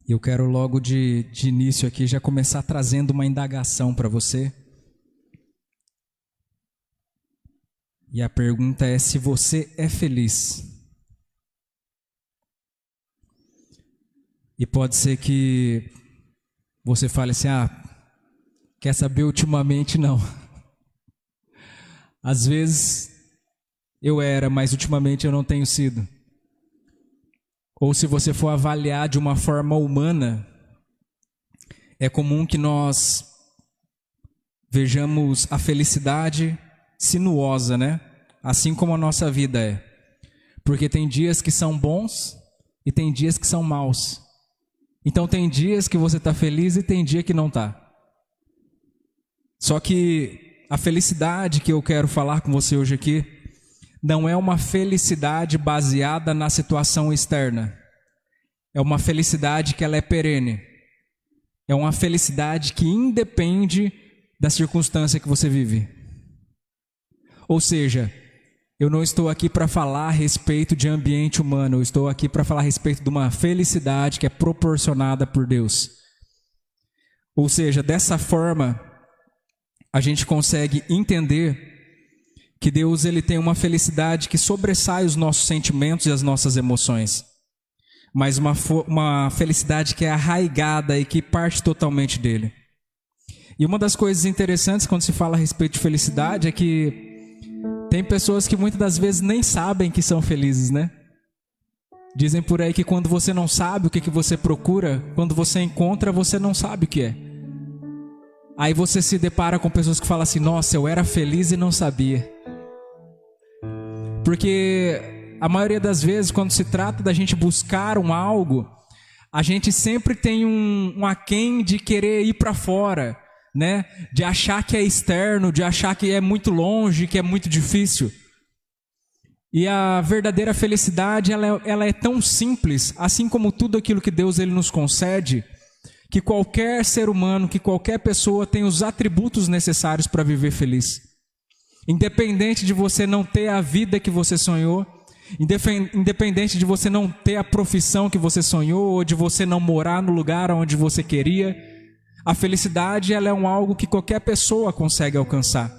Eu quero logo de início aqui já começar trazendo uma indagação para você. E a pergunta é se você é feliz. E pode ser que você fale assim, quer saber, ultimamente não. Às vezes eu era, mas ultimamente eu não tenho sido. Ou se você for avaliar de uma forma humana, é comum que nós vejamos a felicidade sinuosa, né? Assim como a nossa vida é. Porque tem dias que são bons e tem dias que são maus. Então tem dias que você está feliz e tem dia que não está. Só que a felicidade que eu quero falar com você hoje aqui não é uma felicidade baseada na situação externa. É uma felicidade que ela é perene. É uma felicidade que independe da circunstância que você vive. Ou seja, eu não estou aqui para falar a respeito de ambiente humano, eu estou aqui para falar a respeito de uma felicidade que é proporcionada por Deus. Ou seja, dessa forma, a gente consegue entender que Deus ele tem uma felicidade que sobressai os nossos sentimentos e as nossas emoções. Mas uma felicidade que é arraigada e que parte totalmente dele. E uma das coisas interessantes quando se fala a respeito de felicidade é que tem pessoas que muitas das vezes nem sabem que são felizes, né? Dizem por aí que quando você não sabe o que você procura, quando você encontra, você não sabe o que é. Aí você se depara com pessoas que falam assim, nossa, eu era feliz e não sabia. Porque a maioria das vezes, quando se trata da gente buscar algo, a gente sempre tem um aquém de querer ir para fora, né? De achar que é externo, de achar que é muito longe, que é muito difícil. E a verdadeira felicidade, ela é tão simples, assim como tudo aquilo que Deus ele nos concede, que qualquer ser humano, que qualquer pessoa tem os atributos necessários para viver feliz. Independente de você não ter a vida que você sonhou, independente de você não ter a profissão que você sonhou, ou de você não morar no lugar onde você queria, a felicidade ela é algo que qualquer pessoa consegue alcançar.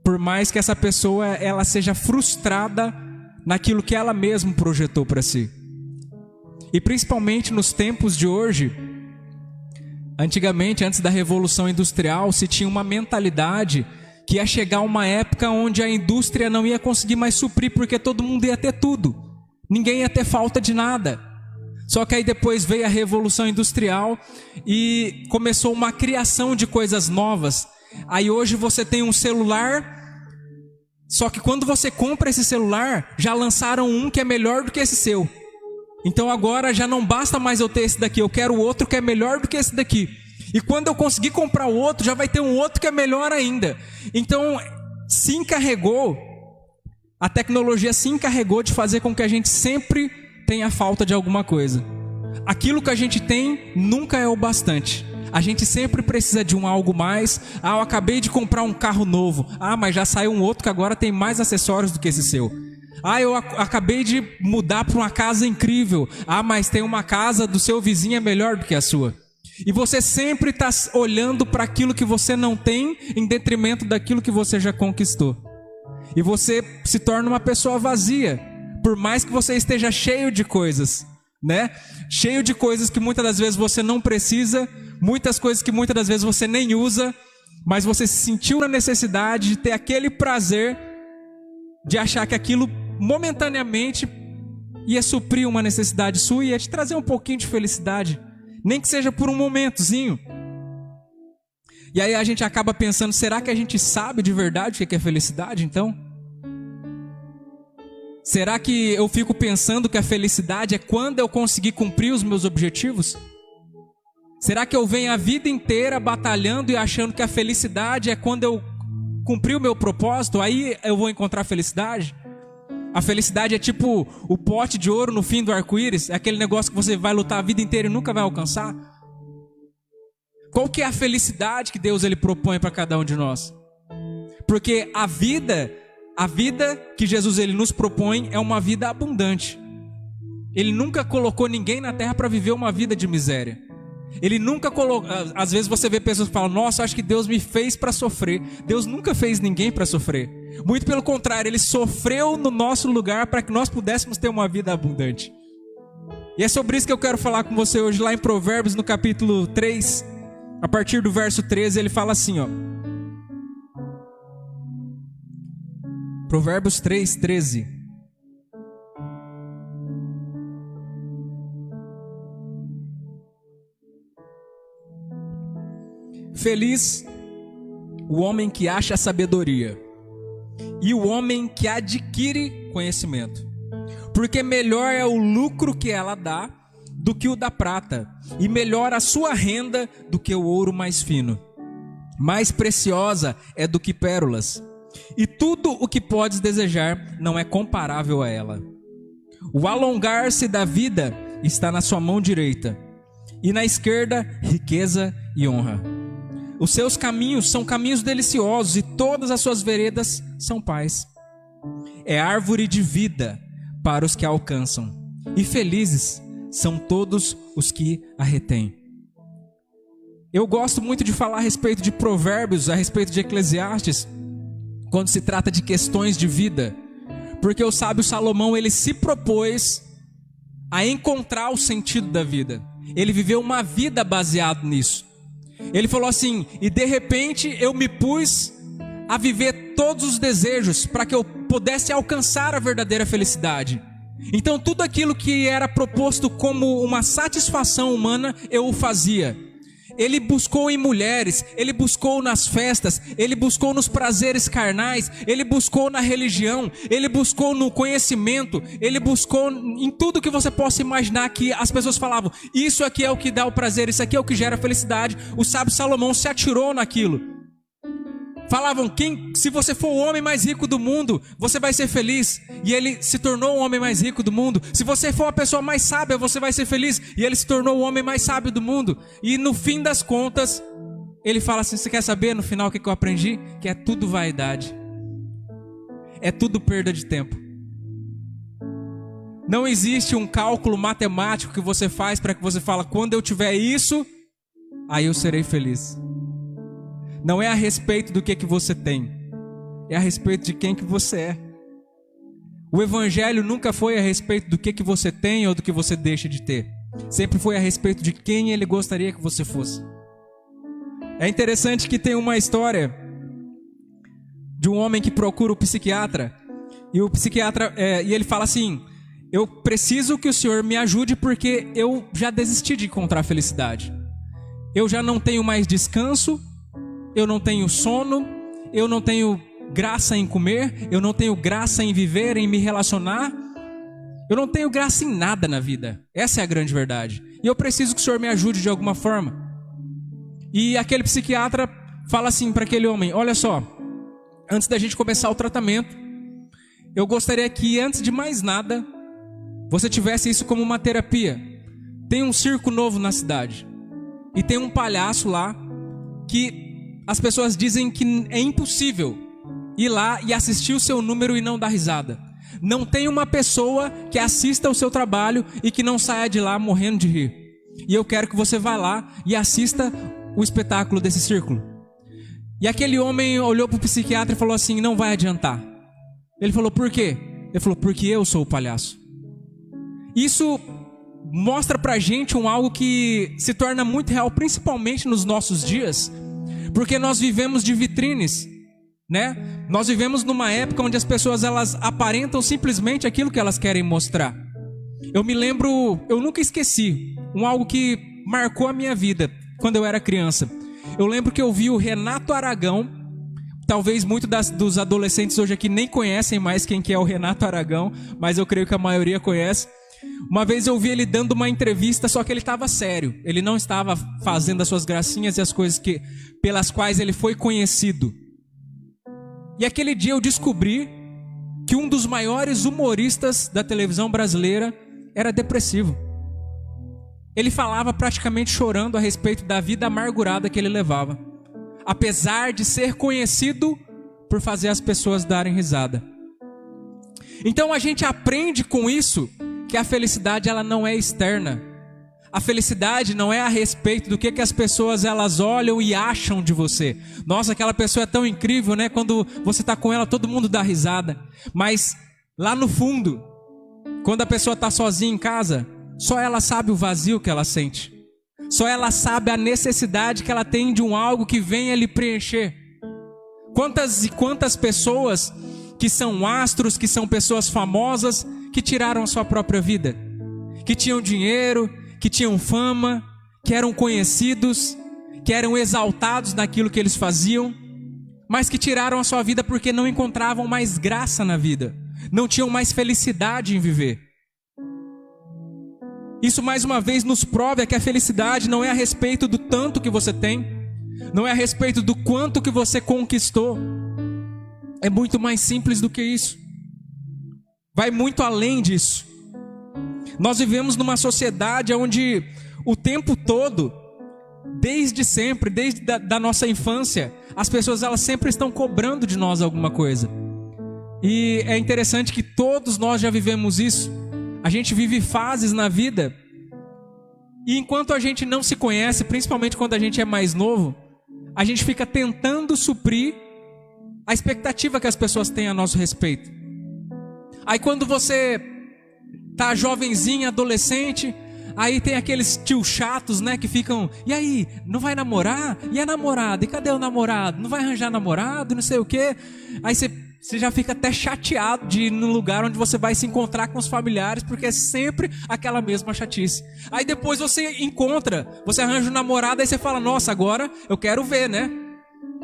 Por mais que essa pessoa ela seja frustrada naquilo que ela mesma projetou para si. E principalmente nos tempos de hoje, antigamente, antes da Revolução Industrial, se tinha uma mentalidade que ia chegar uma época onde a indústria não ia conseguir mais suprir, porque todo mundo ia ter tudo. Ninguém ia ter falta de nada. Só que aí depois veio a Revolução Industrial e começou uma criação de coisas novas. Aí hoje você tem um celular, só que quando você compra esse celular, já lançaram um que é melhor do que esse seu. Então agora já não basta mais eu ter esse daqui, eu quero outro que é melhor do que esse daqui. E quando eu conseguir comprar o outro, já vai ter um outro que é melhor ainda. Então, a tecnologia se encarregou de fazer com que a gente sempre tenha falta de alguma coisa. Aquilo que a gente tem nunca é o bastante. A gente sempre precisa de algo mais. Eu acabei de comprar um carro novo. Mas já saiu um outro que agora tem mais acessórios do que esse seu. Eu acabei de mudar para uma casa incrível. Mas tem uma casa do seu vizinho é melhor do que a sua. E você sempre está olhando para aquilo que você não tem em detrimento daquilo que você já conquistou. E você se torna uma pessoa vazia, por mais que você esteja cheio de coisas, né? Cheio de coisas que muitas das vezes você não precisa, muitas coisas que muitas das vezes você nem usa, mas você se sentiu na necessidade de ter aquele prazer de achar que aquilo momentaneamente ia suprir uma necessidade sua e ia te trazer um pouquinho de felicidade. Nem que seja por um momentozinho. E aí a gente acaba pensando, será que a gente sabe de verdade o que é felicidade então? Será que eu fico pensando que a felicidade é quando eu conseguir cumprir os meus objetivos? Será que eu venho a vida inteira batalhando e achando que a felicidade é quando eu cumprir o meu propósito? Aí eu vou encontrar felicidade? A felicidade é tipo o pote de ouro no fim do arco-íris, é aquele negócio que você vai lutar a vida inteira e nunca vai alcançar. Qual que é a felicidade que Deus ele propõe para cada um de nós? Porque a vida que Jesus ele nos propõe é uma vida abundante. Ele nunca colocou ninguém na terra para viver uma vida de miséria. Ele nunca colocou. Às vezes você vê pessoas que falam: nossa, acho que Deus me fez para sofrer. Deus nunca fez ninguém para sofrer. Muito pelo contrário, Ele sofreu no nosso lugar para que nós pudéssemos ter uma vida abundante. E é sobre isso que eu quero falar com você hoje, lá em Provérbios, no capítulo 3, a partir do verso 13, ele fala assim, ó. Provérbios 3, 13. Feliz o homem que acha sabedoria e o homem que adquire conhecimento, porque melhor é o lucro que ela dá do que o da prata, e melhor a sua renda do que o ouro mais fino. Mais preciosa é do que pérolas, e tudo o que podes desejar não é comparável a ela. O alongar-se da vida está na sua mão direita, e na esquerda riqueza e honra. Os seus caminhos são caminhos deliciosos, e todas as suas veredas são paz. É árvore de vida para os que a alcançam, e felizes são todos os que a retêm. Eu gosto muito de falar a respeito de Provérbios, a respeito de Eclesiastes, quando se trata de questões de vida, porque o sábio Salomão, ele se propôs a encontrar o sentido da vida. Ele viveu uma vida baseado nisso. Ele falou assim: e de repente eu me pus a viver todos os desejos para que eu pudesse alcançar a verdadeira felicidade. Então tudo aquilo que era proposto como uma satisfação humana, eu o fazia. Ele buscou em mulheres, ele buscou nas festas, ele buscou nos prazeres carnais, ele buscou na religião, ele buscou no conhecimento, ele buscou em tudo que você possa imaginar que as pessoas falavam: isso aqui é o que dá o prazer, isso aqui é o que gera felicidade. O sábio Salomão se atirou naquilo. Falavam: se você for o homem mais rico do mundo, você vai ser feliz. E ele se tornou o homem mais rico do mundo. Se você for a pessoa mais sábia, você vai ser feliz. E ele se tornou o homem mais sábio do mundo. E no fim das contas, ele fala assim: você quer saber no final o que eu aprendi? Que é tudo vaidade. É tudo perda de tempo. Não existe um cálculo matemático que você faz para que você fala: quando eu tiver isso, aí eu serei feliz. Não é a respeito do que você tem, é a respeito de quem que você é. O evangelho nunca foi a respeito do que você tem ou do que você deixa de ter. Sempre foi a respeito de quem ele gostaria que você fosse. É interessante que tem uma história de um homem que procura o psiquiatra, e o psiquiatra e ele fala assim: eu preciso que o senhor me ajude porque eu já desisti de encontrar felicidade. Eu já não tenho mais descanso, eu não tenho sono, eu não tenho graça em comer, eu não tenho graça em viver, em me relacionar. Eu não tenho graça em nada na vida. Essa é a grande verdade. E eu preciso que o senhor me ajude de alguma forma. E aquele psiquiatra fala assim para aquele homem: olha só, antes da gente começar o tratamento, eu gostaria que, antes de mais nada, você tivesse isso como uma terapia. Tem um circo novo na cidade, e tem um palhaço lá que as pessoas dizem que é impossível ir lá e assistir o seu número e não dar risada. Não tem uma pessoa que assista o seu trabalho e que não saia de lá morrendo de rir. E eu quero que você vá lá e assista o espetáculo desse círculo. E aquele homem olhou para o psiquiatra e falou assim: não vai adiantar. Ele falou: por quê? Ele falou: porque eu sou o palhaço. Isso mostra pra gente algo que se torna muito real, principalmente nos nossos dias. Porque nós vivemos de vitrines, né? Nós vivemos numa época onde as pessoas, elas aparentam simplesmente aquilo que elas querem mostrar. Eu me lembro, eu nunca esqueci, algo que marcou a minha vida quando eu era criança. Eu lembro que eu vi o Renato Aragão. Talvez muitos dos adolescentes hoje aqui nem conhecem mais quem que é o Renato Aragão, mas eu creio que a maioria conhece. Uma vez eu vi ele dando uma entrevista, só que ele estava sério. Ele não estava fazendo as suas gracinhas e as coisas pelas quais ele foi conhecido. E aquele dia eu descobri que um dos maiores humoristas da televisão brasileira era depressivo. Ele falava praticamente chorando a respeito da vida amargurada que ele levava, apesar de ser conhecido por fazer as pessoas darem risada. Então a gente aprende com isso que a felicidade ela não é externa. A felicidade não é a respeito do que as pessoas elas olham e acham de você. Nossa, aquela pessoa é tão incrível, né? Quando você está com ela, todo mundo dá risada. Mas lá no fundo, quando a pessoa está sozinha em casa, só ela sabe o vazio que ela sente. Só ela sabe a necessidade que ela tem de um algo que venha lhe preencher. Quantas e quantas pessoas que são astros, que são pessoas famosas, que tiraram a sua própria vida, que tinham dinheiro, que tinham fama, que eram conhecidos, que eram exaltados naquilo que eles faziam, mas que tiraram a sua vida porque não encontravam mais graça na vida, não tinham mais felicidade em viver. Isso mais uma vez nos prova que a felicidade não é a respeito do tanto que você tem, não é a respeito do quanto que você conquistou. É muito mais simples do que isso. Vai muito além disso. Nós vivemos numa sociedade onde o tempo todo, desde sempre, desde da nossa infância, as pessoas elas sempre estão cobrando de nós alguma coisa. E é interessante que todos nós já vivemos isso. A gente vive fases na vida, e enquanto a gente não se conhece, principalmente quando a gente é mais novo, a gente fica tentando suprir a expectativa que as pessoas têm a nosso respeito. Aí quando você tá jovenzinho, adolescente, aí tem aqueles tios chatos, né, que ficam, e aí, não vai namorar? E a namorada? E cadê o namorado? Não vai arranjar namorado? Não sei o quê. Aí você já fica até chateado de ir no lugar onde você vai se encontrar com os familiares, porque é sempre aquela mesma chatice. Aí depois você encontra, você arranja um namorado, aí você fala, nossa, agora eu quero ver, né?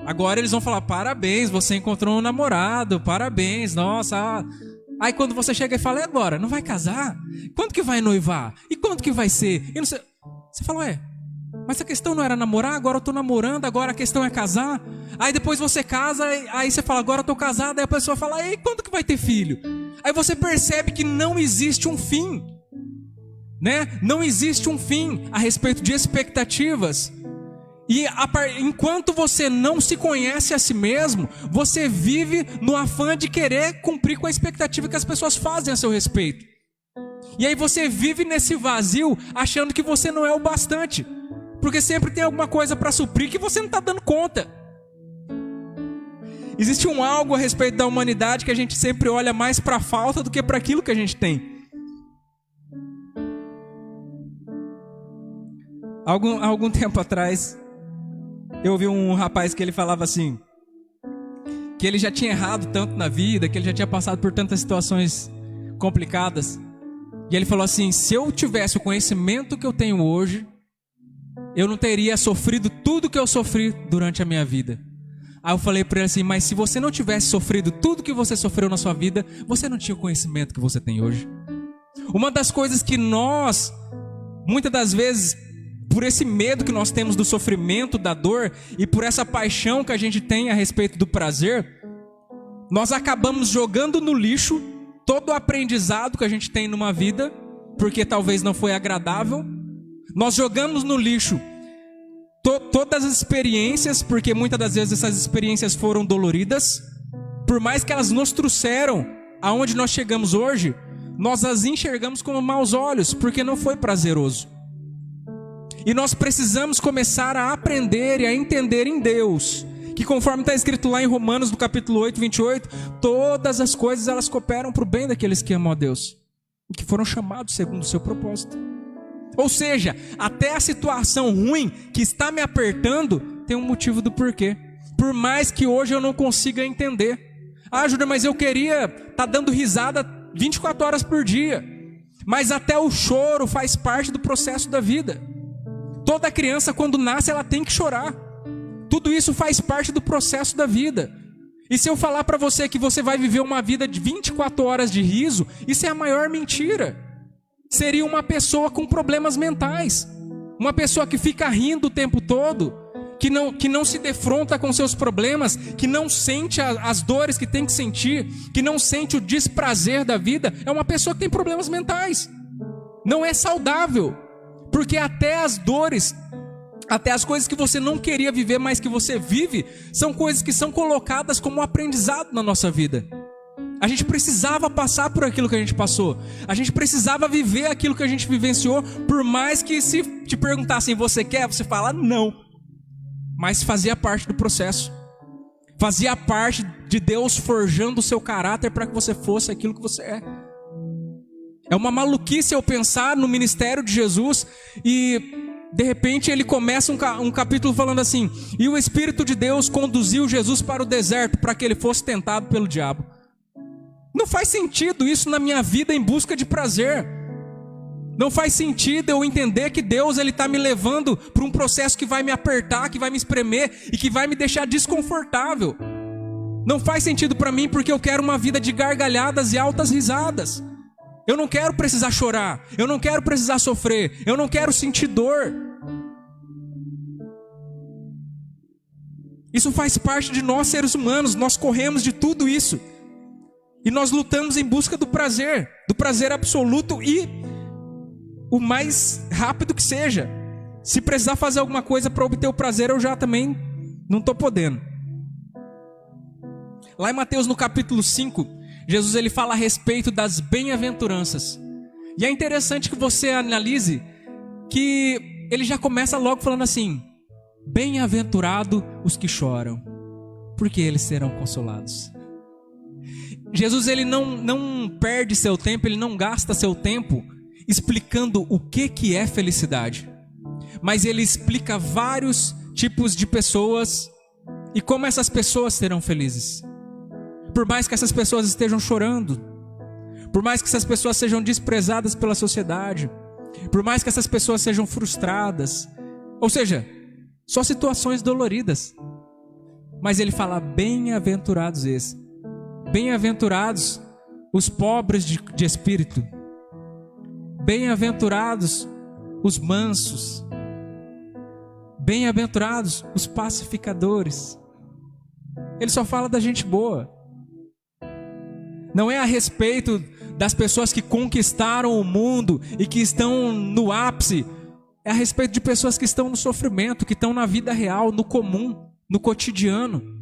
Agora eles vão falar, parabéns, você encontrou um namorado, parabéns, nossa. Aí quando você chega e fala, e agora? Não vai casar? Quando que vai noivar? E quando que vai ser? E não sei... Você fala, mas a questão não era namorar, agora eu tô namorando, agora a questão é casar. Aí depois você casa, aí você fala, agora eu tô casado, aí a pessoa fala, e quando que vai ter filho? Aí você percebe que não existe um fim, né? Não existe um fim a respeito de expectativas. E enquanto você não se conhece a si mesmo, você vive no afã de querer cumprir com a expectativa que as pessoas fazem a seu respeito. E aí você vive nesse vazio achando que você não é o bastante, porque sempre tem alguma coisa para suprir que você não está dando conta. Existe algo a respeito da humanidade que a gente sempre olha mais para a falta do que para aquilo que a gente tem. Algum tempo atrás, eu ouvi um rapaz que ele falava assim, que ele já tinha errado tanto na vida, que ele já tinha passado por tantas situações complicadas. E ele falou assim, se eu tivesse o conhecimento que eu tenho hoje, eu não teria sofrido tudo que eu sofri durante a minha vida. Aí eu falei para ele assim, mas se você não tivesse sofrido tudo que você sofreu na sua vida, você não tinha o conhecimento que você tem hoje. Uma das coisas que nós, muitas das vezes, por esse medo que nós temos do sofrimento, da dor, e por essa paixão que a gente tem a respeito do prazer, nós acabamos jogando no lixo todo o aprendizado que a gente tem numa vida, porque talvez não foi agradável. Nós jogamos no lixo todas as experiências, porque muitas das vezes essas experiências foram doloridas. Por mais que elas nos trouxeram aonde nós chegamos hoje, nós as enxergamos com maus olhos, porque não foi prazeroso. E nós precisamos começar a aprender e a entender em Deus, que conforme está escrito lá em Romanos, no capítulo 8, 28, todas as coisas elas cooperam para o bem daqueles que amam a Deus, e que foram chamados segundo o seu propósito. Ou seja, até a situação ruim que está me apertando tem um motivo do porquê. Por mais que hoje eu não consiga entender. Ah, Júnior, mas eu queria estar dando risada 24 horas por dia. Mas até o choro faz parte do processo da vida. Toda criança quando nasce ela tem que chorar. Tudo isso faz parte do processo da vida. E se eu falar para você que você vai viver uma vida de 24 horas de riso, isso é a maior mentira. Seria uma pessoa com problemas mentais, uma pessoa que fica rindo o tempo todo, que não se defronta com seus problemas, que não sente as dores que tem que sentir, que não sente o desprazer da vida, é uma pessoa que tem problemas mentais. Não é saudável, porque até as dores, até as coisas que você não queria viver, mas que você vive, são coisas que são colocadas como aprendizado na nossa vida. A gente precisava passar por aquilo que a gente passou. A gente precisava viver aquilo que a gente vivenciou, por mais que se te perguntassem, você quer? Você fala, não. Mas fazia parte do processo. Fazia parte de Deus forjando o seu caráter para que você fosse aquilo que você é. É uma maluquice eu pensar no ministério de Jesus e de repente ele começa um capítulo falando assim: e o Espírito de Deus conduziu Jesus para o deserto para que ele fosse tentado pelo diabo. Não faz sentido isso na minha vida em busca de prazer. Não faz sentido eu entender que Deus está me levando para um processo que vai me apertar, que vai me espremer e que vai me deixar desconfortável. Não faz sentido para mim porque eu quero uma vida de gargalhadas e altas risadas. Eu não quero precisar chorar, eu não quero precisar sofrer, eu não quero sentir dor. Isso faz parte de nós seres humanos, nós corremos de tudo isso. E nós lutamos em busca do prazer absoluto e o mais rápido que seja. Se precisar fazer alguma coisa para obter o prazer, eu já também não estou podendo. Lá em Mateus no capítulo 5, Jesus ele fala a respeito das bem-aventuranças. E é interessante que você analise que ele já começa logo falando assim: bem-aventurado os que choram, porque eles serão consolados. Jesus ele não perde seu tempo, ele não gasta seu tempo explicando o que é felicidade. Mas ele explica vários tipos de pessoas e como essas pessoas serão felizes. Por mais que essas pessoas estejam chorando, por mais que essas pessoas sejam desprezadas pela sociedade, por mais que essas pessoas sejam frustradas, ou seja, só situações doloridas. Mas ele fala: bem-aventurados esses. Bem-aventurados os pobres de espírito. Bem-aventurados os mansos. Bem-aventurados os pacificadores. Ele só fala da gente boa. Não é a respeito das pessoas que conquistaram o mundo e que estão no ápice. É a respeito de pessoas que estão no sofrimento, que estão na vida real, no comum, no cotidiano.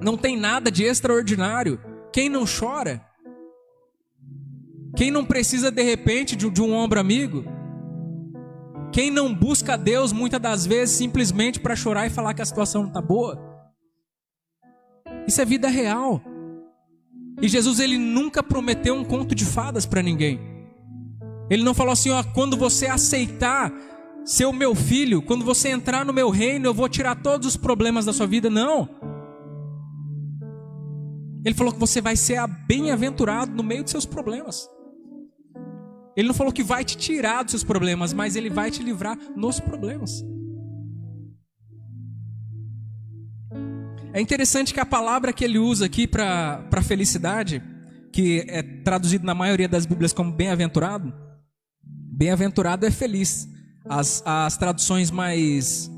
Não tem nada de extraordinário. Quem não chora? Quem não precisa de repente de um ombro amigo? Quem não busca Deus muitas das vezes simplesmente para chorar e falar que a situação não está boa? Isso é vida real. E Jesus ele nunca prometeu um conto de fadas para ninguém. Ele não falou assim: ó, quando você aceitar ser o meu filho, quando você entrar no meu reino, eu vou tirar todos os problemas da sua vida. Não. Ele falou que você vai ser bem-aventurado no meio dos seus problemas. Ele não falou que vai te tirar dos seus problemas, mas ele vai te livrar nos problemas. É interessante que a palavra que ele usa aqui para felicidade, que é traduzido na maioria das Bíblias como bem-aventurado, bem-aventurado é feliz. As traduções mais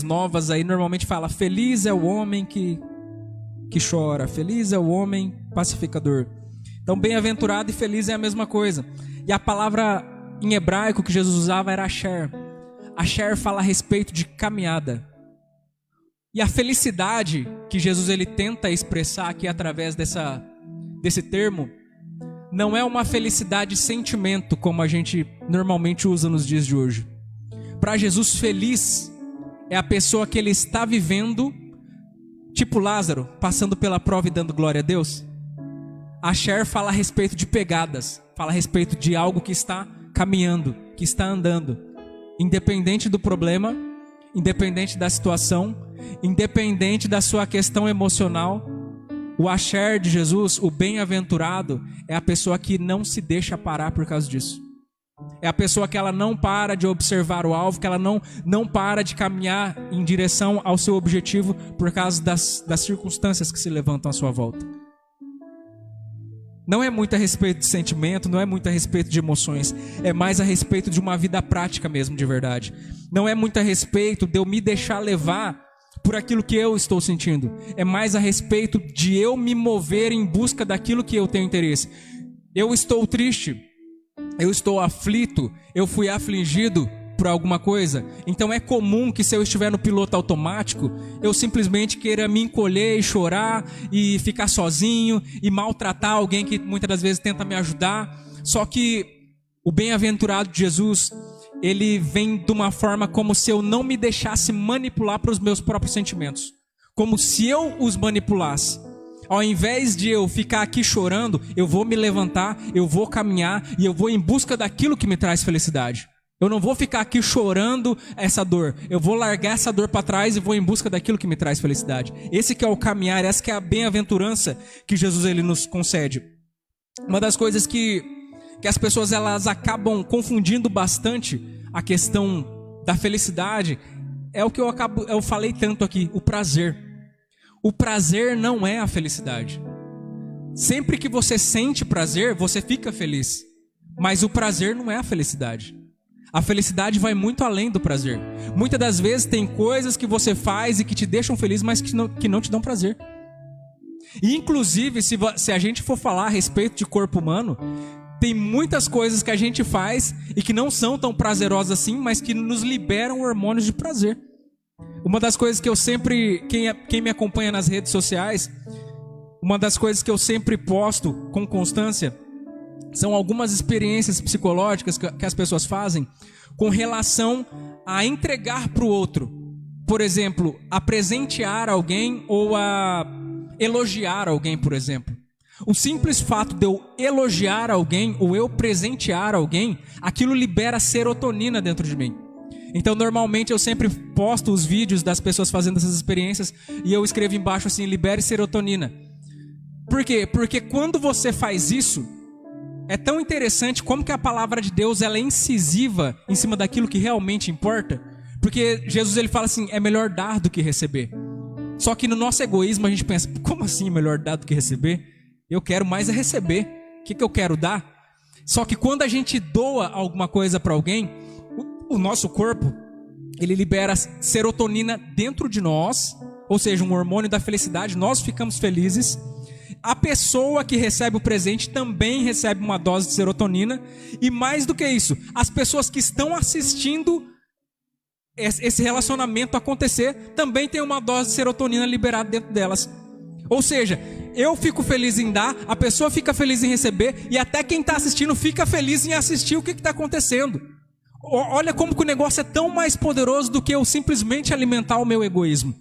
novas aí normalmente fala: feliz é o homem que chora, feliz é o homem pacificador. Então bem-aventurado e feliz é a mesma coisa. E a palavra em hebraico que Jesus usava era asher. Asher fala a respeito de caminhada. E a felicidade que Jesus ele tenta expressar aqui através desse termo não é uma felicidade sentimento como a gente normalmente usa nos dias de hoje. Para Jesus, feliz é a pessoa que ele está vivendo, tipo Lázaro, passando pela prova e dando glória a Deus. Asher fala a respeito de pegadas, fala a respeito de algo que está caminhando, que está andando, independente do problema, independente da situação, independente da sua questão emocional. O Asher de Jesus, o bem-aventurado, é a pessoa que não se deixa parar por causa disso. É a pessoa que ela não para de observar o alvo, que ela não para de caminhar em direção ao seu objetivo por causa das circunstâncias que se levantam à sua volta. Não é muito a respeito de sentimento, não é muito a respeito de emoções, é mais a respeito de uma vida prática mesmo, de verdade. Não é muito a respeito de eu me deixar levar por aquilo que eu estou sentindo, é mais a respeito de eu me mover em busca daquilo que eu tenho interesse. Eu estou triste, eu estou aflito, eu fui afligido, por alguma coisa, então é comum que se eu estiver no piloto automático, eu simplesmente queira me encolher e chorar e ficar sozinho e maltratar alguém que muitas das vezes tenta me ajudar. Só que o bem-aventurado de Jesus, ele vem de uma forma como se eu não me deixasse manipular para os meus próprios sentimentos, como se eu os manipulasse. Ao invés de eu ficar aqui chorando, eu vou me levantar, eu vou caminhar e eu vou em busca daquilo que me traz felicidade. Eu não vou ficar aqui chorando essa dor. Eu vou largar essa dor para trás e vou em busca daquilo que me traz felicidade. Esse que é o caminhar, essa que é a bem-aventurança que Jesus ele nos concede. Uma das coisas que as pessoas elas acabam confundindo bastante a questão da felicidade é o que eu falei tanto aqui, o prazer. O prazer não é a felicidade. Sempre que você sente prazer, você fica feliz. Mas o prazer não é a felicidade. A felicidade vai muito além do prazer. Muitas das vezes tem coisas que você faz e que te deixam feliz, mas que não te dão prazer. E inclusive, se a gente for falar a respeito de corpo humano, tem muitas coisas que a gente faz e que não são tão prazerosas assim, mas que nos liberam hormônios de prazer. Uma das coisas que eu sempre, quem me acompanha nas redes sociais, uma das coisas que eu sempre posto com constância são algumas experiências psicológicas que as pessoas fazem com relação a entregar para o outro. Por exemplo, a presentear alguém ou a elogiar alguém, por exemplo. O simples fato de eu elogiar alguém ou eu presentear alguém, aquilo libera serotonina dentro de mim. Então, normalmente, eu sempre posto os vídeos das pessoas fazendo essas experiências e eu escrevo embaixo assim, libere serotonina. Por quê? Porque quando você faz isso, é tão interessante como que a palavra de Deus ela é incisiva em cima daquilo que realmente importa. Porque Jesus ele fala assim, é melhor dar do que receber. Só que no nosso egoísmo a gente pensa, como assim melhor dar do que receber? Eu quero mais é receber. O que eu quero dar? Só que quando a gente doa alguma coisa para alguém, o nosso corpo, ele libera serotonina dentro de nós, ou seja, um hormônio da felicidade, nós ficamos felizes. A pessoa que recebe o presente também recebe uma dose de serotonina. E mais do que isso, as pessoas que estão assistindo esse relacionamento acontecer, também tem uma dose de serotonina liberada dentro delas. Ou seja, eu fico feliz em dar, a pessoa fica feliz em receber, e até quem está assistindo fica feliz em assistir o que está acontecendo. Olha como que o negócio é tão mais poderoso do que eu simplesmente alimentar o meu egoísmo.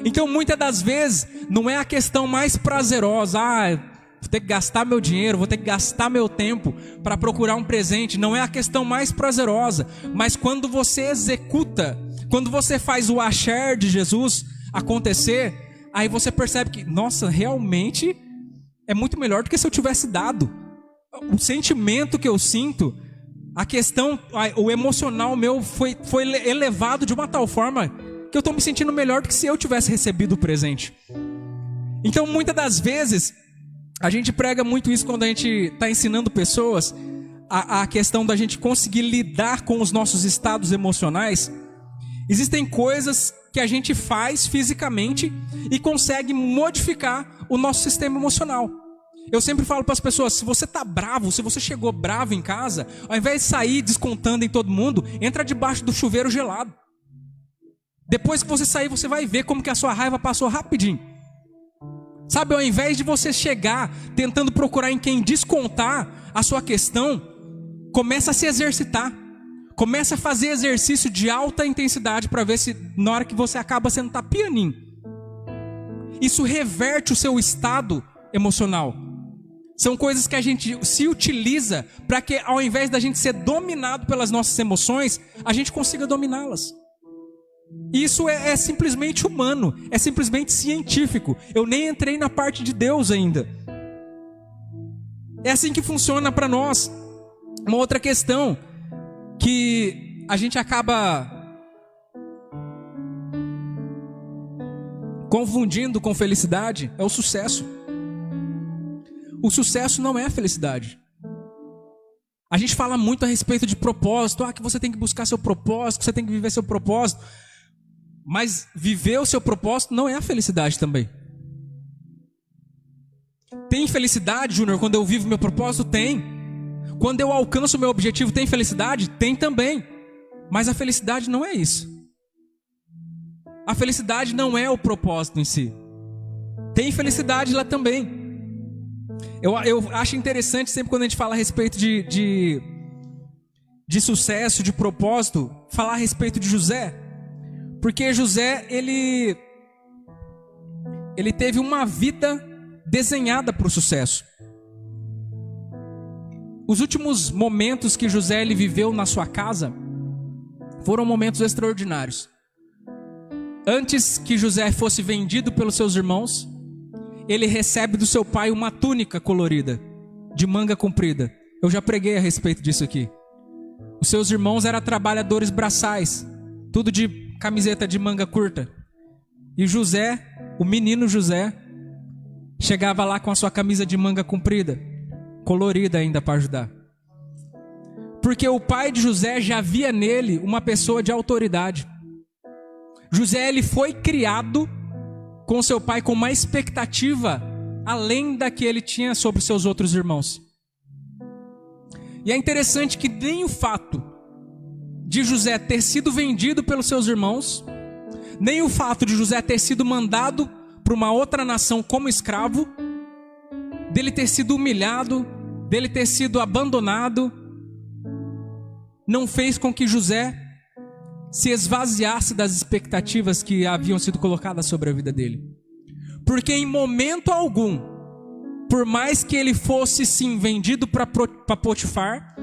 Então, muitas das vezes, não é a questão mais prazerosa. Vou ter que gastar meu dinheiro, vou ter que gastar meu tempo para procurar um presente. Não é a questão mais prazerosa. Mas quando você executa, quando você faz o axé de Jesus acontecer, aí você percebe que, nossa, realmente é muito melhor do que se eu tivesse dado. O sentimento que eu sinto, a questão, o emocional meu foi elevado de uma tal forma que eu estou me sentindo melhor do que se eu tivesse recebido o presente. Então, muitas das vezes, a gente prega muito isso quando a gente está ensinando pessoas a questão da gente conseguir lidar com os nossos estados emocionais. Existem coisas que a gente faz fisicamente e consegue modificar o nosso sistema emocional. Eu sempre falo para as pessoas, se você está bravo, se você chegou bravo em casa, ao invés de sair descontando em todo mundo, entra debaixo do chuveiro gelado. Depois que você sair, você vai ver como que a sua raiva passou rapidinho. Sabe, ao invés de você chegar tentando procurar em quem descontar a sua questão, começa a se exercitar. Começa a fazer exercício de alta intensidade para ver se na hora que você acaba sendo tá pianinho. Isso reverte o seu estado emocional. São coisas que a gente se utiliza para que ao invés da gente ser dominado pelas nossas emoções, a gente consiga dominá-las. Isso é simplesmente humano, é simplesmente científico. Eu nem entrei na parte de Deus ainda. É assim que funciona para nós. Uma outra questão que a gente acaba confundindo com felicidade é o sucesso. O sucesso não é a felicidade. A gente fala muito a respeito de propósito, que você tem que buscar seu propósito, que você tem que viver seu propósito. Mas viver o seu propósito não é a felicidade também. Tem felicidade, Júnior, quando eu vivo meu propósito? Tem. Quando eu alcanço o meu objetivo, tem felicidade? Tem também. Mas a felicidade não é isso. A felicidade não é o propósito em si. Tem felicidade lá também. Eu acho interessante sempre quando a gente fala a respeito de sucesso, de propósito, falar a respeito de José. Porque José, ele teve uma vida desenhada para o sucesso. Os últimos momentos que José ele viveu na sua casa foram momentos extraordinários. Antes que José fosse vendido pelos seus irmãos, ele recebe do seu pai uma túnica colorida, de manga comprida. Eu já preguei a respeito disso aqui. Os seus irmãos eram trabalhadores braçais, tudo de camiseta de manga curta. E José, o menino José, chegava lá com a sua camisa de manga comprida, colorida ainda para ajudar. Porque o pai de José já via nele uma pessoa de autoridade. José ele foi criado com seu pai com uma expectativa além da que ele tinha sobre seus outros irmãos. E é interessante que nem o fato de José ter sido vendido pelos seus irmãos, nem o fato de José ter sido mandado para uma outra nação como escravo, dele ter sido humilhado, dele ter sido abandonado, não fez com que José se esvaziasse das expectativas que haviam sido colocadas sobre a vida dele. Porque em momento algum, por mais que ele fosse sim vendido para Potifar,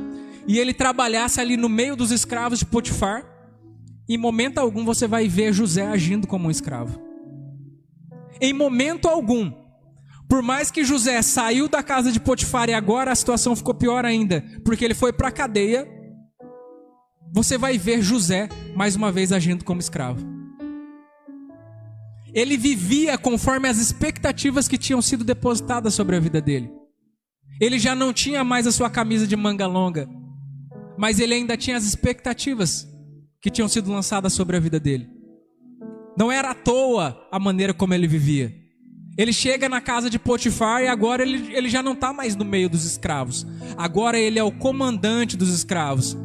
e ele trabalhasse ali no meio dos escravos de Potifar, em momento algum você vai ver José agindo como um escravo. Em momento algum, por mais que José saiu da casa de Potifar e agora a situação ficou pior ainda, porque ele foi para a cadeia, você vai ver José mais uma vez agindo como escravo. Ele vivia conforme as expectativas que tinham sido depositadas sobre a vida dele. Ele já não tinha mais a sua camisa de manga longa, mas ele ainda tinha as expectativas que tinham sido lançadas sobre a vida dele. Não era à toa a maneira como ele vivia. Ele chega na casa de Potifar e agora ele já não está mais no meio dos escravos. Agora ele é o comandante dos escravos.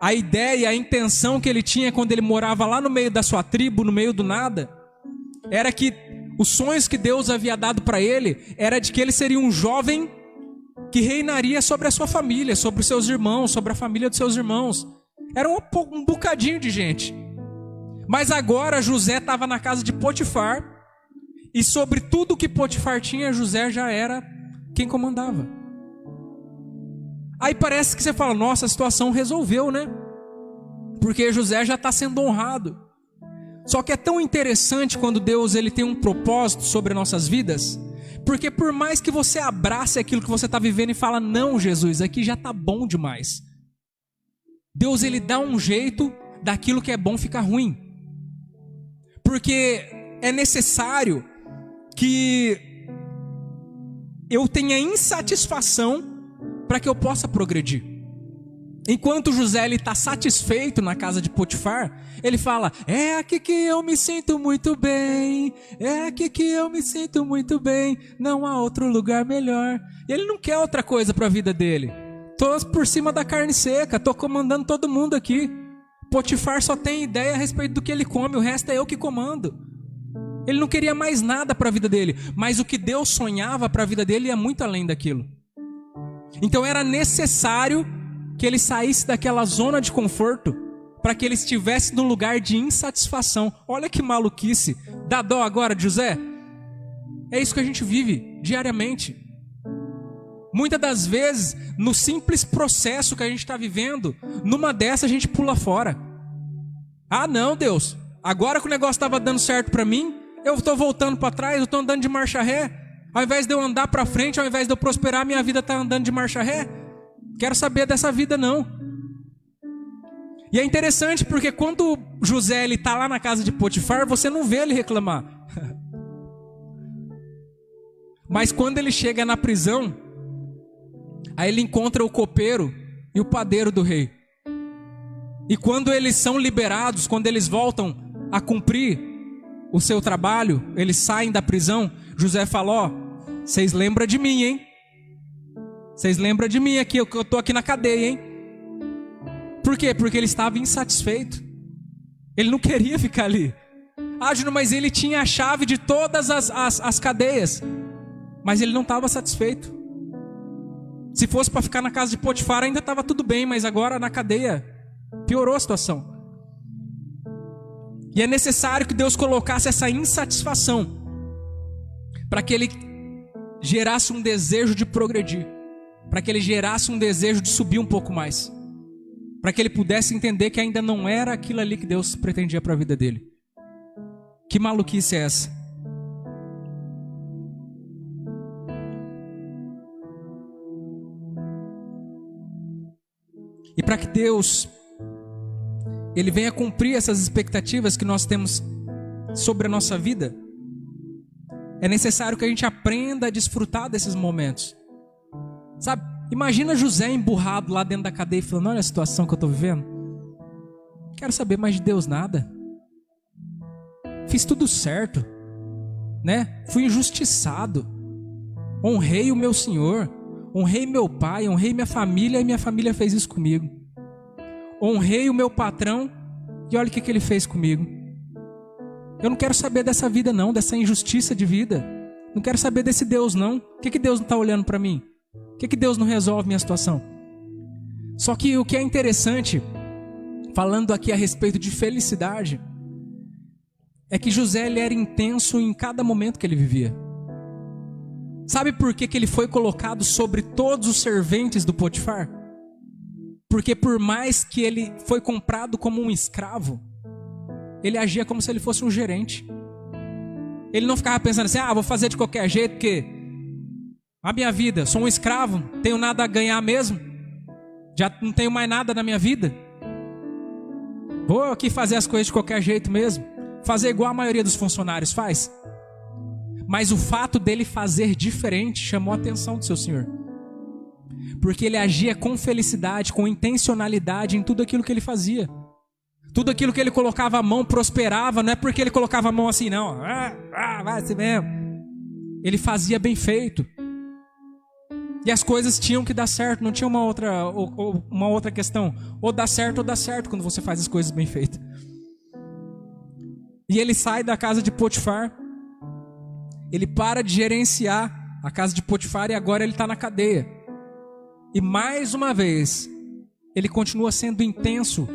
A ideia, a intenção que ele tinha quando ele morava lá no meio da sua tribo, no meio do nada, era que os sonhos que Deus havia dado para ele, era de que ele seria um jovem que reinaria sobre a sua família, sobre os seus irmãos, sobre a família dos seus irmãos. Era um bocadinho de gente. Mas agora José estava na casa de Potifar, e sobre tudo que Potifar tinha, José já era quem comandava. Aí parece que você fala, nossa, a situação resolveu, né? Porque José já está sendo honrado. Só que é tão interessante quando Deus ele tem um propósito sobre nossas vidas, porque por mais que você abrace aquilo que você está vivendo e fala, não, Jesus, aqui já está bom demais. Deus ele dá um jeito daquilo que é bom ficar ruim. Porque é necessário que eu tenha insatisfação para que eu possa progredir. Enquanto José está satisfeito na casa de Potifar, ele fala, é aqui que eu me sinto muito bem, é aqui que eu me sinto muito bem, não há outro lugar melhor. E ele não quer outra coisa para a vida dele. Tô por cima da carne seca, tô comandando todo mundo aqui. Potifar só tem ideia a respeito do que ele come, o resto é eu que comando. Ele não queria mais nada para a vida dele, mas o que Deus sonhava para a vida dele ia muito além daquilo. Então era necessário que ele saísse daquela zona de conforto para que ele estivesse num lugar de insatisfação. Olha que maluquice. Dá dó agora de José? É isso que a gente vive diariamente. Muitas das vezes, no simples processo que a gente está vivendo, numa dessa a gente pula fora. Ah não, Deus, agora que o negócio estava dando certo para mim, eu estou voltando para trás, eu estou andando de marcha ré. Ao invés de eu andar para frente, ao invés de eu prosperar, minha vida está andando de marcha ré. Quero saber dessa vida não. E é interessante porque quando José está lá na casa de Potifar, você não vê ele reclamar. Mas quando ele chega na prisão, aí ele encontra o copeiro e o padeiro do rei. E quando eles são liberados, quando eles voltam a cumprir o seu trabalho, eles saem da prisão, José fala, ó, vocês lembram de mim, hein? Vocês lembram de mim aqui, eu estou aqui na cadeia, hein? Por quê? Porque ele estava insatisfeito. Ele não queria ficar ali. Júnior, mas ele tinha a chave de todas as cadeias. Mas ele não estava satisfeito. Se fosse para ficar na casa de Potifar, ainda estava tudo bem, mas agora na cadeia piorou a situação. E é necessário que Deus colocasse essa insatisfação para que ele gerasse um desejo de progredir, para que ele gerasse um desejo de subir um pouco mais, para que ele pudesse entender que ainda não era aquilo ali que Deus pretendia para a vida dele. Que maluquice é essa? E para que Deus ele venha cumprir essas expectativas que nós temos sobre a nossa vida, é necessário que a gente aprenda a desfrutar desses momentos. Sabe, imagina José emburrado lá dentro da cadeia e falando: olha a situação que eu estou vivendo, não quero saber mais de Deus nada, fiz tudo certo, né? Fui injustiçado, honrei o meu Senhor, honrei meu pai, honrei minha família, e minha família fez isso comigo. Honrei o meu patrão, e olha o que ele fez comigo. Eu não quero saber dessa vida não, dessa injustiça de vida. Não quero saber desse Deus não. Por que Deus não está olhando para mim? Por que Deus não resolve minha situação? Só que o que é interessante, falando aqui a respeito de felicidade, é que José ele era intenso em cada momento que ele vivia. Sabe por que ele foi colocado sobre todos os serventes do Potifar? Porque por mais que ele foi comprado como um escravo, ele agia como se ele fosse um gerente. Ele não ficava pensando assim: vou fazer de qualquer jeito, porque a minha vida, sou um escravo, não tenho nada a ganhar mesmo, já não tenho mais nada na minha vida, vou aqui fazer as coisas de qualquer jeito mesmo, fazer igual a maioria dos funcionários faz. Mas o fato dele fazer diferente chamou a atenção do seu senhor, porque ele agia com felicidade, com intencionalidade em tudo aquilo que ele fazia. Tudo aquilo que ele colocava a mão prosperava. Não é porque ele colocava a mão assim não, vai assim mesmo. Ele fazia bem feito, e as coisas tinham que dar certo. Não tinha uma outra questão, ou dá certo quando você faz as coisas bem feitas. E ele sai da casa de Potifar, ele para de gerenciar a casa de Potifar, e agora ele está na cadeia. E mais uma vez ele continua sendo intenso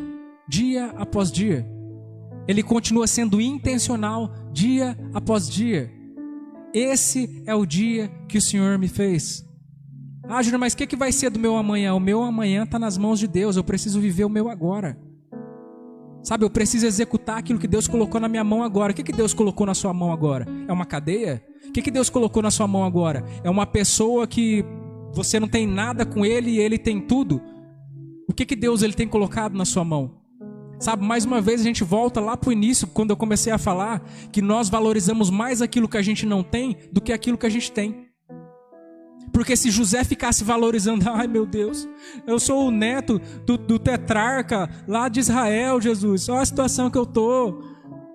dia após dia. Ele continua sendo intencional dia após dia. Esse é o dia que o Senhor me fez. Júnior, mas o que vai ser do meu amanhã? O meu amanhã está nas mãos de Deus. Eu preciso viver o meu agora. Sabe, eu preciso executar aquilo que Deus colocou na minha mão agora. O que Deus colocou na sua mão agora? É uma cadeia? O que Deus colocou na sua mão agora? É uma pessoa que você não tem nada com ele e ele tem tudo? O que Deus ele tem colocado na sua mão? Sabe, mais uma vez a gente volta lá para o início, quando eu comecei a falar que nós valorizamos mais aquilo que a gente não tem do que aquilo que a gente tem. Porque se José ficasse valorizando: ai meu Deus, eu sou o neto do tetrarca lá de Israel, Jesus, olha a situação que eu estou,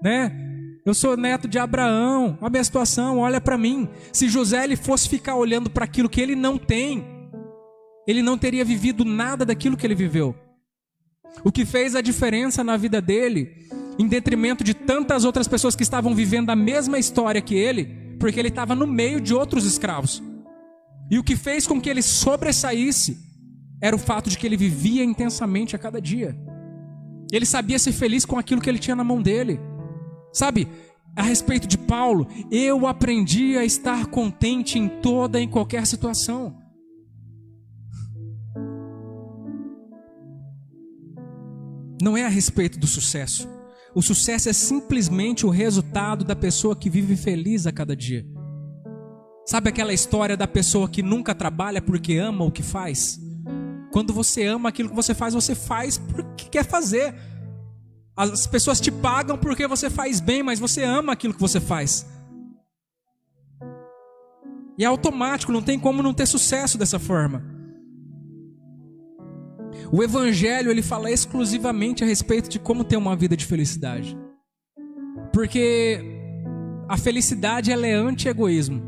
né? Eu sou neto de Abraão, olha a minha situação, olha para mim. Se José ele fosse ficar olhando para aquilo que ele não tem, ele não teria vivido nada daquilo que ele viveu. O que fez a diferença na vida dele, em detrimento de tantas outras pessoas que estavam vivendo a mesma história que ele, porque ele estava no meio de outros escravos. E o que fez com que ele sobressaísse era o fato de que ele vivia intensamente a cada dia. Ele sabia ser feliz com aquilo que ele tinha na mão dele. Sabe, a respeito de Paulo: eu aprendi a estar contente em toda e em qualquer situação. Não é a respeito do sucesso. O sucesso é simplesmente o resultado da pessoa que vive feliz a cada dia. Sabe aquela história da pessoa que nunca trabalha porque ama o que faz? Quando você ama aquilo que você faz porque quer fazer. As pessoas te pagam porque você faz bem, mas você ama aquilo que você faz. E é automático, não tem como não ter sucesso dessa forma. O Evangelho ele fala exclusivamente a respeito de como ter uma vida de felicidade. Porque a felicidade ela é anti-egoísmo.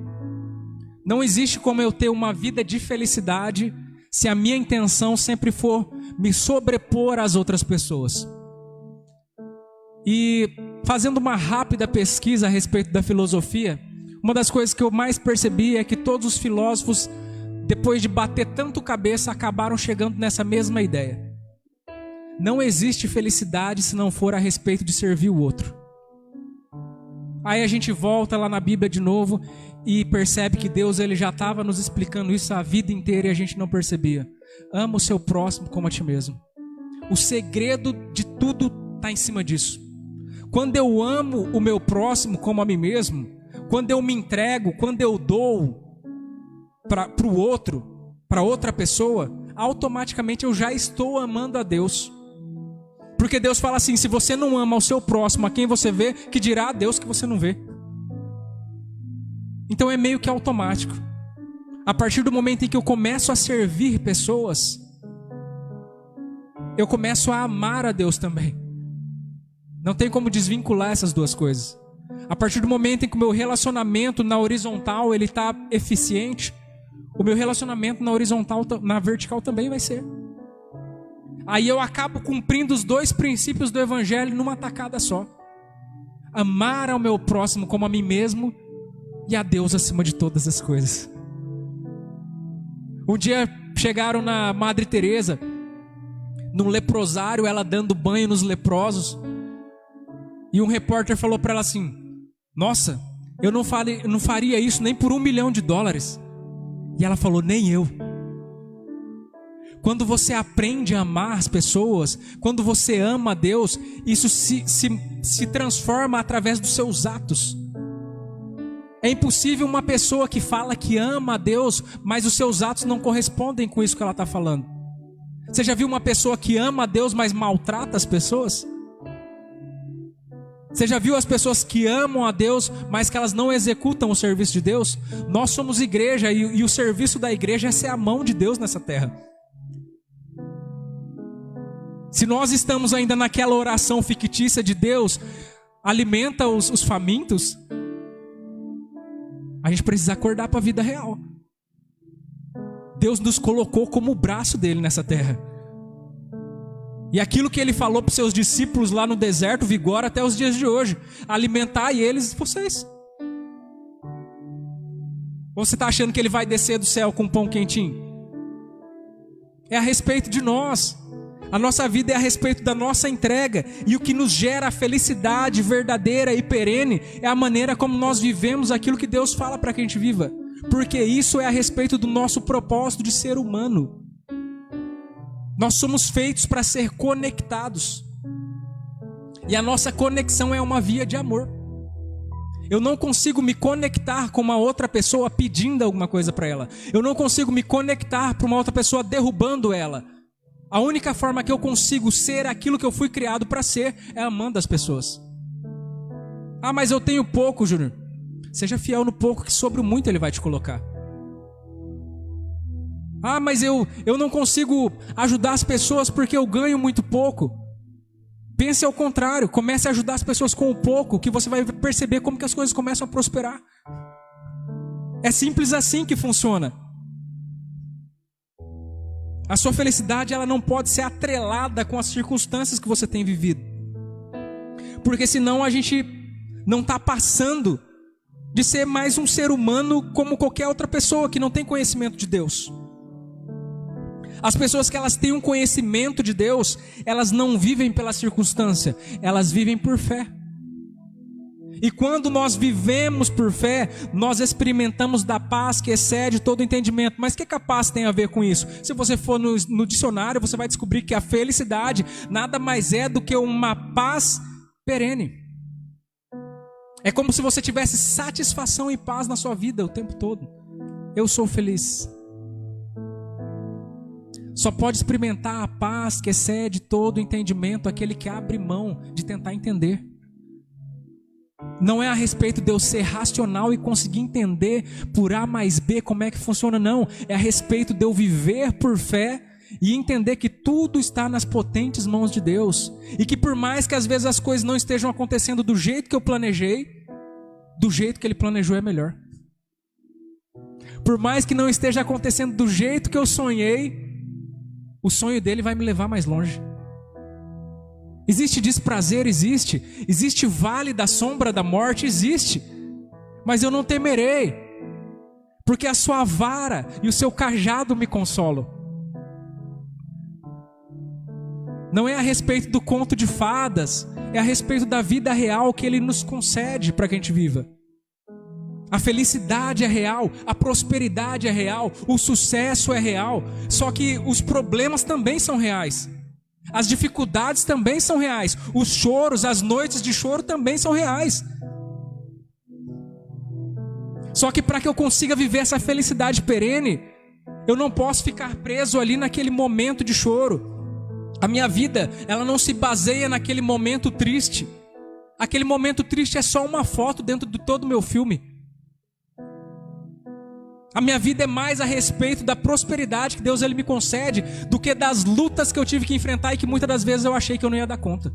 Não existe como eu ter uma vida de felicidade se a minha intenção sempre for me sobrepor às outras pessoas. E fazendo uma rápida pesquisa a respeito da filosofia, uma das coisas que eu mais percebi é que todos os filósofos, depois de bater tanto cabeça, acabaram chegando nessa mesma ideia. Não existe felicidade se não for a respeito de servir o outro. Aí a gente volta lá na Bíblia de novo e percebe que Deus ele já estava nos explicando isso a vida inteira e a gente não percebia. Ama o seu próximo como a ti mesmo. O segredo de tudo está em cima disso. Quando eu amo o meu próximo como a mim mesmo, quando eu me entrego, quando eu dou para o outro, para outra pessoa, automaticamente eu já estou amando a Deus. Porque Deus fala assim, se você não ama o seu próximo, a quem você vê, que dirá a Deus que você não vê. Então é meio que automático. A partir do momento em que eu começo a servir pessoas, eu começo a amar a Deus também. Não tem como desvincular essas duas coisas. A partir do momento em que o meu relacionamento na horizontal ele está eficiente, o meu relacionamento na horizontal, na vertical também vai ser. Aí eu acabo cumprindo os dois princípios do Evangelho numa tacada só. Amar ao meu próximo como a mim mesmo e a Deus acima de todas as coisas. Um dia chegaram na Madre Teresa, num leprosário, ela dando banho nos leprosos. E um repórter falou para ela assim, nossa, eu não faria isso nem por $1 milhão. E ela falou, nem eu. Quando você aprende a amar as pessoas, quando você ama a Deus, isso se transforma através dos seus atos. É impossível uma pessoa que fala que ama a Deus, mas os seus atos não correspondem com isso que ela está falando. Você já viu uma pessoa que ama a Deus, mas maltrata as pessoas? Você já viu as pessoas que amam a Deus, mas que elas não executam o serviço de Deus? Nós somos igreja e o serviço da igreja é ser a mão de Deus nessa terra. Se nós estamos ainda naquela oração fictícia de Deus, alimenta os famintos, a gente precisa acordar para a vida real. Deus nos colocou como o braço dele nessa terra. E aquilo que ele falou para os seus discípulos lá no deserto vigora até os dias de hoje. Alimentai eles, vocês. Ou você está achando que ele vai descer do céu com pão quentinho? É a respeito de nós. A nossa vida é a respeito da nossa entrega. E o que nos gera a felicidade verdadeira e perene é a maneira como nós vivemos aquilo que Deus fala para que a gente viva. Porque isso é a respeito do nosso propósito de ser humano. Nós somos feitos para ser conectados. E a nossa conexão é uma via de amor. Eu não consigo me conectar com uma outra pessoa pedindo alguma coisa para ela. Eu não consigo me conectar para uma outra pessoa derrubando ela. A única forma que eu consigo ser aquilo que eu fui criado para ser é amando as pessoas. Ah, mas eu tenho pouco, Júnior. Seja fiel no pouco, que sobre o muito ele vai te colocar. Ah, mas eu não consigo ajudar as pessoas porque eu ganho muito pouco. Pense ao contrário, comece a ajudar as pessoas com o pouco, que você vai perceber como que as coisas começam a prosperar. É simples assim que funciona. A sua felicidade ela não pode ser atrelada com as circunstâncias que você tem vivido. Porque senão a gente não está passando de ser mais um ser humano como qualquer outra pessoa que não tem conhecimento de Deus. As pessoas que elas têm um conhecimento de Deus, elas não vivem pela circunstância, elas vivem por fé. E quando nós vivemos por fé, nós experimentamos da paz que excede todo entendimento. Mas o que a paz tem a ver com isso? Se você for no dicionário, você vai descobrir que a felicidade nada mais é do que uma paz perene. É como se você tivesse satisfação e paz na sua vida o tempo todo. Eu sou feliz. Só pode experimentar a paz que excede todo entendimento aquele que abre mão de tentar entender. Não é a respeito de eu ser racional e conseguir entender por A mais B como é que funciona, não. É a respeito de eu viver por fé e entender que tudo está nas potentes mãos de Deus. E que por mais que às vezes as coisas não estejam acontecendo do jeito que eu planejei, do jeito que Ele planejou é melhor. Por mais que não esteja acontecendo do jeito que eu sonhei, o sonho dele vai me levar mais longe. Existe desprazer? Existe. Existe vale da sombra da morte? Existe. Mas eu não temerei, porque a sua vara e o seu cajado me consolam. Não é a respeito do conto de fadas, é a respeito da vida real que Ele nos concede para que a gente viva. A felicidade é real, a prosperidade é real, o sucesso é real, só que os problemas também são reais. As dificuldades também são reais, os choros, as noites de choro também são reais. Só que para que eu consiga viver essa felicidade perene, eu não posso ficar preso ali naquele momento de choro. A minha vida, ela não se baseia naquele momento triste. Aquele momento triste é só uma foto dentro de todo o meu filme. A minha vida é mais a respeito da prosperidade que Deus ele me concede do que das lutas que eu tive que enfrentar e que muitas das vezes eu achei que eu não ia dar conta.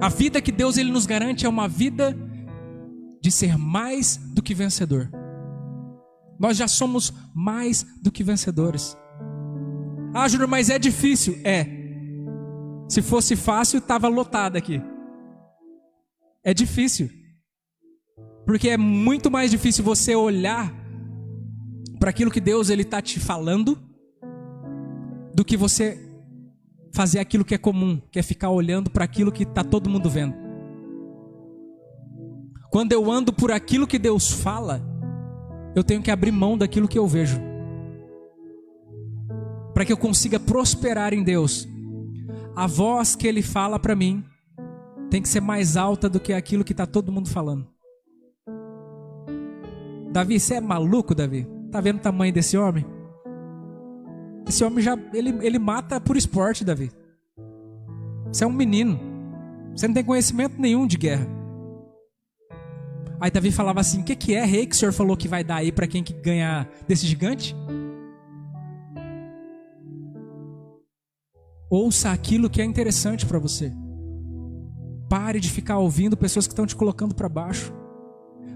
A vida que Deus ele nos garante é uma vida de ser mais do que vencedor. Nós já somos mais do que vencedores. Ah, Júnior, mas é difícil. É. Se fosse fácil, estava lotado aqui. É difícil. Porque é muito mais difícil você olhar para aquilo que Deus ele está te falando do que você fazer aquilo que é comum, que é ficar olhando para aquilo que está todo mundo vendo. Quando eu ando por aquilo que Deus fala, eu tenho que abrir mão daquilo que eu vejo, para que eu consiga prosperar em Deus. A voz que Ele fala para mim tem que ser mais alta do que aquilo que está todo mundo falando. Davi, você é maluco, Davi? Tá vendo o tamanho desse homem? Esse homem já, ele mata por esporte, Davi. Você é um menino. Você não tem conhecimento nenhum de guerra. Aí Davi falava assim: o que é rei que o senhor falou que vai dar aí para quem que ganhar desse gigante? Ouça aquilo que é interessante para você. Pare de ficar ouvindo pessoas que estão te colocando para baixo.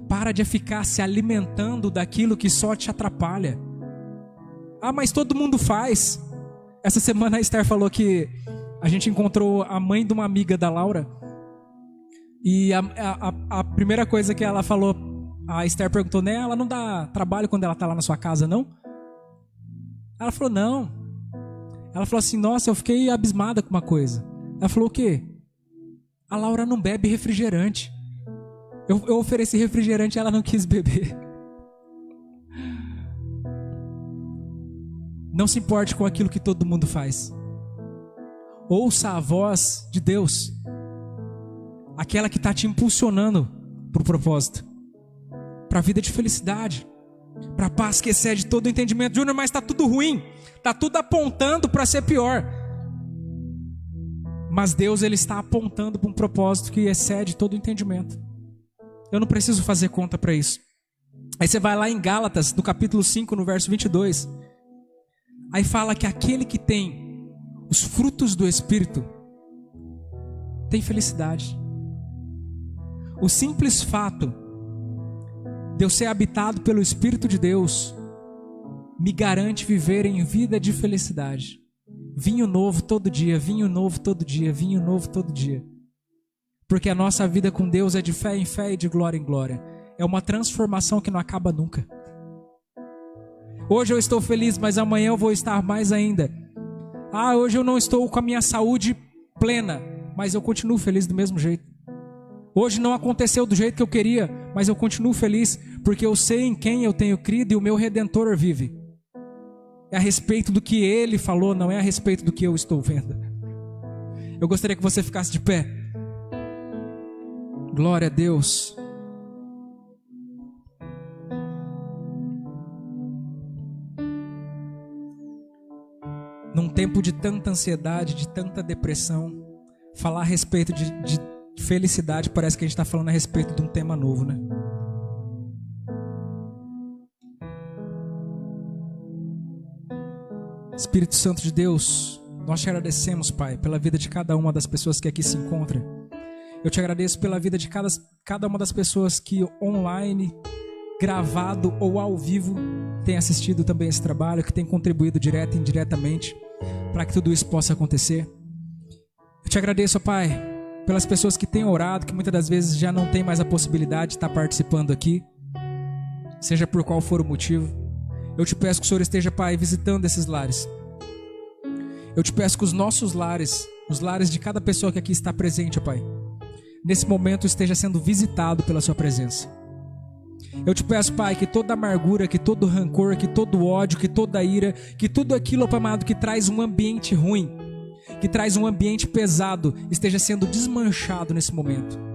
Para de ficar se alimentando daquilo que só te atrapalha. Ah, mas todo mundo faz. Essa semana a Esther falou que a gente encontrou a mãe de uma amiga da Laura. E a primeira coisa que ela falou, a Esther perguntou, né? Ela não dá trabalho quando ela está lá na sua casa, não? Ela falou, não. Ela falou assim, nossa, eu fiquei abismada com uma coisa. Ela falou, o quê? A Laura não bebe refrigerante. Eu ofereci refrigerante e ela não quis beber. Não se importe com aquilo que todo mundo faz. Ouça a voz de Deus. Aquela que está te impulsionando para o propósito. Para a vida de felicidade. Para a paz que excede todo o entendimento. Júnior, mas está tudo ruim. Está tudo apontando para ser pior. Mas Deus ele está apontando para um propósito que excede todo o entendimento. Eu não preciso fazer conta para isso. Aí você vai lá em Gálatas, no capítulo 5, no verso 22. Aí fala que aquele que tem os frutos do Espírito tem felicidade. O simples fato de eu ser habitado pelo Espírito de Deus me garante viver em vida de felicidade. Vinho novo todo dia, vinho novo todo dia, vinho novo todo dia. Porque a nossa vida com Deus é de fé em fé e de glória em glória. É uma transformação que não acaba nunca. Hoje eu estou feliz, mas amanhã eu vou estar mais ainda. Ah, hoje eu não estou com a minha saúde plena, mas eu continuo feliz do mesmo jeito. Hoje não aconteceu do jeito que eu queria, mas eu continuo feliz, porque eu sei em quem eu tenho crido e o meu Redentor vive. É a respeito do que Ele falou, não é a respeito do que eu estou vendo. Eu gostaria que você ficasse de pé. Glória a Deus. Num tempo de tanta ansiedade, de tanta depressão, falar a respeito de felicidade parece que a gente está falando a respeito de um tema novo, né? Espírito Santo de Deus, nós te agradecemos, Pai, pela vida de cada uma das pessoas que aqui se encontra. Eu te agradeço pela vida de cada uma das pessoas que online, gravado ou ao vivo, tem assistido também esse trabalho, que tem contribuído direto e indiretamente para que tudo isso possa acontecer. Eu te agradeço, ó Pai, pelas pessoas que têm orado, que muitas das vezes já não tem mais a possibilidade de estar participando aqui, seja por qual for o motivo. Eu te peço que o Senhor esteja, Pai, visitando esses lares. Eu te peço que os nossos lares, os lares de cada pessoa que aqui está presente, ó Pai, nesse momento esteja sendo visitado pela sua presença. Eu te peço, Pai, que toda amargura, que todo rancor, que todo ódio, que toda ira, que tudo aquilo, ó Pai amado, que traz um ambiente ruim, que traz um ambiente pesado, esteja sendo desmanchado nesse momento.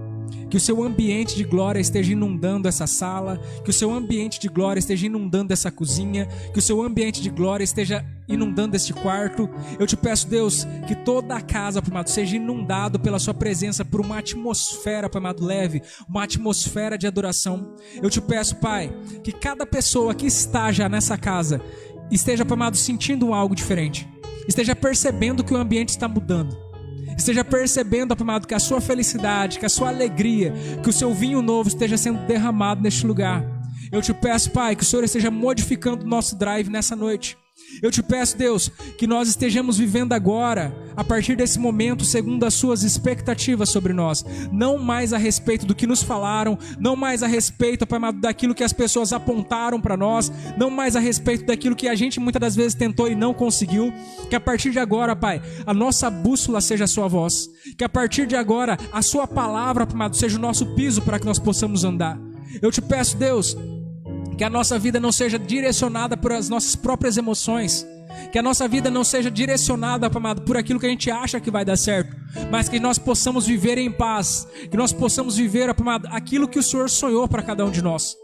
Que o seu ambiente de glória esteja inundando essa sala, que o seu ambiente de glória esteja inundando essa cozinha, que o seu ambiente de glória esteja inundando este quarto. Eu te peço, Deus, que toda a casa, Pai amado, seja inundado pela sua presença, por uma atmosfera, Pai amado, leve, uma atmosfera de adoração. Eu te peço, Pai, que cada pessoa que está já nessa casa esteja, Pai amado, sentindo algo diferente, esteja percebendo que o ambiente está mudando, esteja percebendo, Pai amado, que a sua felicidade, que a sua alegria, que o seu vinho novo esteja sendo derramado neste lugar. Eu te peço, Pai, que o Senhor esteja modificando o nosso drive nessa noite. Eu te peço, Deus, que nós estejamos vivendo agora, a partir desse momento, segundo as suas expectativas sobre nós. Não mais a respeito do que nos falaram, não mais a respeito, Pai amado, daquilo que as pessoas apontaram para nós, não mais a respeito daquilo que a gente muitas das vezes tentou e não conseguiu. Que a partir de agora, Pai, a nossa bússola seja a sua voz. Que a partir de agora, a sua palavra, Pai amado, seja o nosso piso para que nós possamos andar. Eu te peço, Deus, que a nossa vida não seja direcionada por as nossas próprias emoções, que a nossa vida não seja direcionada, Pai amado, por aquilo que a gente acha que vai dar certo, mas que nós possamos viver em paz, que nós possamos viver, Pai amado, aquilo que o Senhor sonhou para cada um de nós.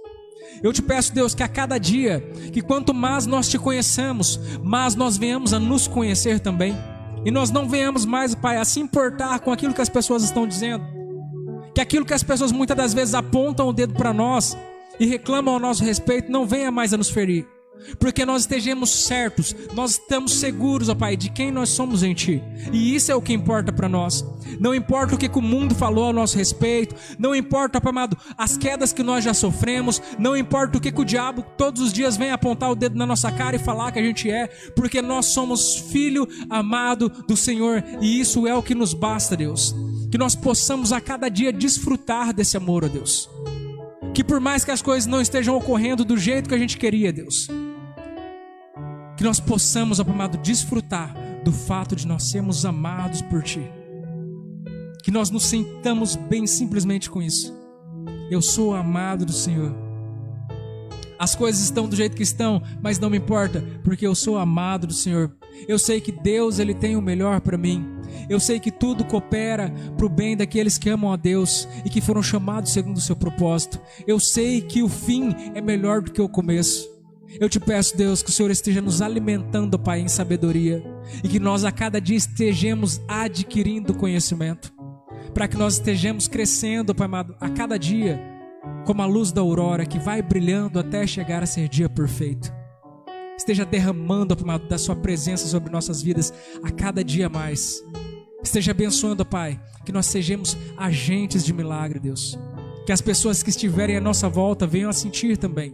Eu te peço, Deus, que a cada dia, que quanto mais nós te conheçamos, mais nós venhamos a nos conhecer também, e nós não venhamos mais, Pai, a se importar com aquilo que as pessoas estão dizendo, que aquilo que as pessoas muitas das vezes apontam o dedo para nós e reclamam ao nosso respeito, não venha mais a nos ferir, porque nós estejamos certos, nós estamos seguros, ó Pai, de quem nós somos em Ti, e isso é o que importa para nós. Não importa o que o mundo falou ao nosso respeito, não importa, Pai amado, as quedas que nós já sofremos, não importa o que o diabo todos os dias vem apontar o dedo na nossa cara e falar que a gente é, porque nós somos filho amado do Senhor, e isso é o que nos basta, Deus. Que nós possamos a cada dia desfrutar desse amor, ó Deus. Que por mais que as coisas não estejam ocorrendo do jeito que a gente queria, Deus, que nós possamos, ó Pai amado, desfrutar do fato de nós sermos amados por Ti. Que nós nos sintamos bem simplesmente com isso. Eu sou amado do Senhor. As coisas estão do jeito que estão, mas não me importa, porque eu sou amado do Senhor. Eu sei que Deus, Ele tem o melhor para mim. Eu sei que tudo coopera para o bem daqueles que amam a Deus e que foram chamados segundo o seu propósito. Eu sei que o fim é melhor do que o começo. Eu te peço, Deus, que o Senhor esteja nos alimentando, Pai, em sabedoria, e que nós a cada dia estejamos adquirindo conhecimento, para que nós estejamos crescendo, Pai amado, a cada dia, como a luz da aurora que vai brilhando até chegar a ser dia perfeito. Esteja derramando, Pai amado, da sua presença sobre nossas vidas a cada dia mais. Esteja abençoando, Pai, que nós sejamos agentes de milagre, Deus. Que as pessoas que estiverem à nossa volta venham a sentir também.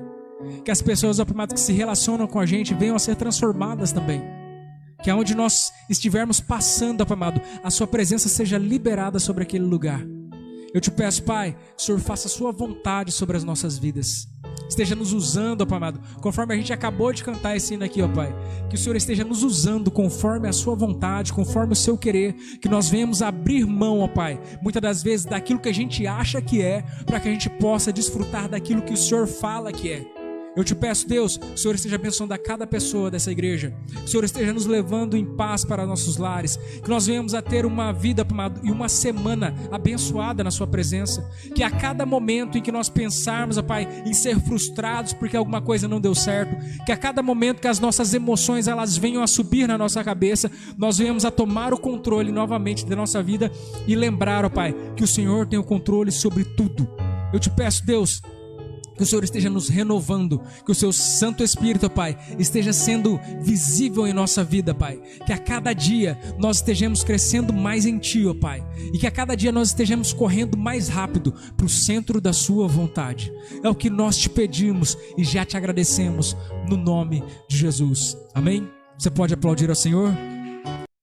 Que as pessoas, Pai amado, que se relacionam com a gente venham a ser transformadas também. Que aonde nós estivermos passando, Pai amado, a sua presença seja liberada sobre aquele lugar. Eu te peço, Pai, que o Senhor faça a sua vontade sobre as nossas vidas. Esteja nos usando, ó Pai amado, conforme a gente acabou de cantar esse hino aqui, ó Pai. Que o Senhor esteja nos usando conforme a sua vontade, conforme o seu querer. Que nós venhamos abrir mão, ó Pai, muitas das vezes daquilo que a gente acha que é, para que a gente possa desfrutar daquilo que o Senhor fala que é. Eu te peço, Deus, que o Senhor esteja abençoando a cada pessoa dessa igreja, que o Senhor esteja nos levando em paz para nossos lares, que nós venhamos a ter uma vida e uma semana abençoada na sua presença, que a cada momento em que nós pensarmos, ó Pai, em ser frustrados porque alguma coisa não deu certo, que a cada momento que as nossas emoções elas venham a subir na nossa cabeça, nós venhamos a tomar o controle novamente da nossa vida e lembrar, ó Pai, que o Senhor tem o controle sobre tudo. Eu te peço, Deus, Que o Senhor esteja nos renovando, que o Seu Santo Espírito, Pai, esteja sendo visível em nossa vida, Pai. Que a cada dia nós estejamos crescendo mais em Ti, ó Pai. E que a cada dia nós estejamos correndo mais rápido para o centro da Sua vontade. É o que nós te pedimos e já te agradecemos no nome de Jesus. Amém? Você pode aplaudir ao Senhor?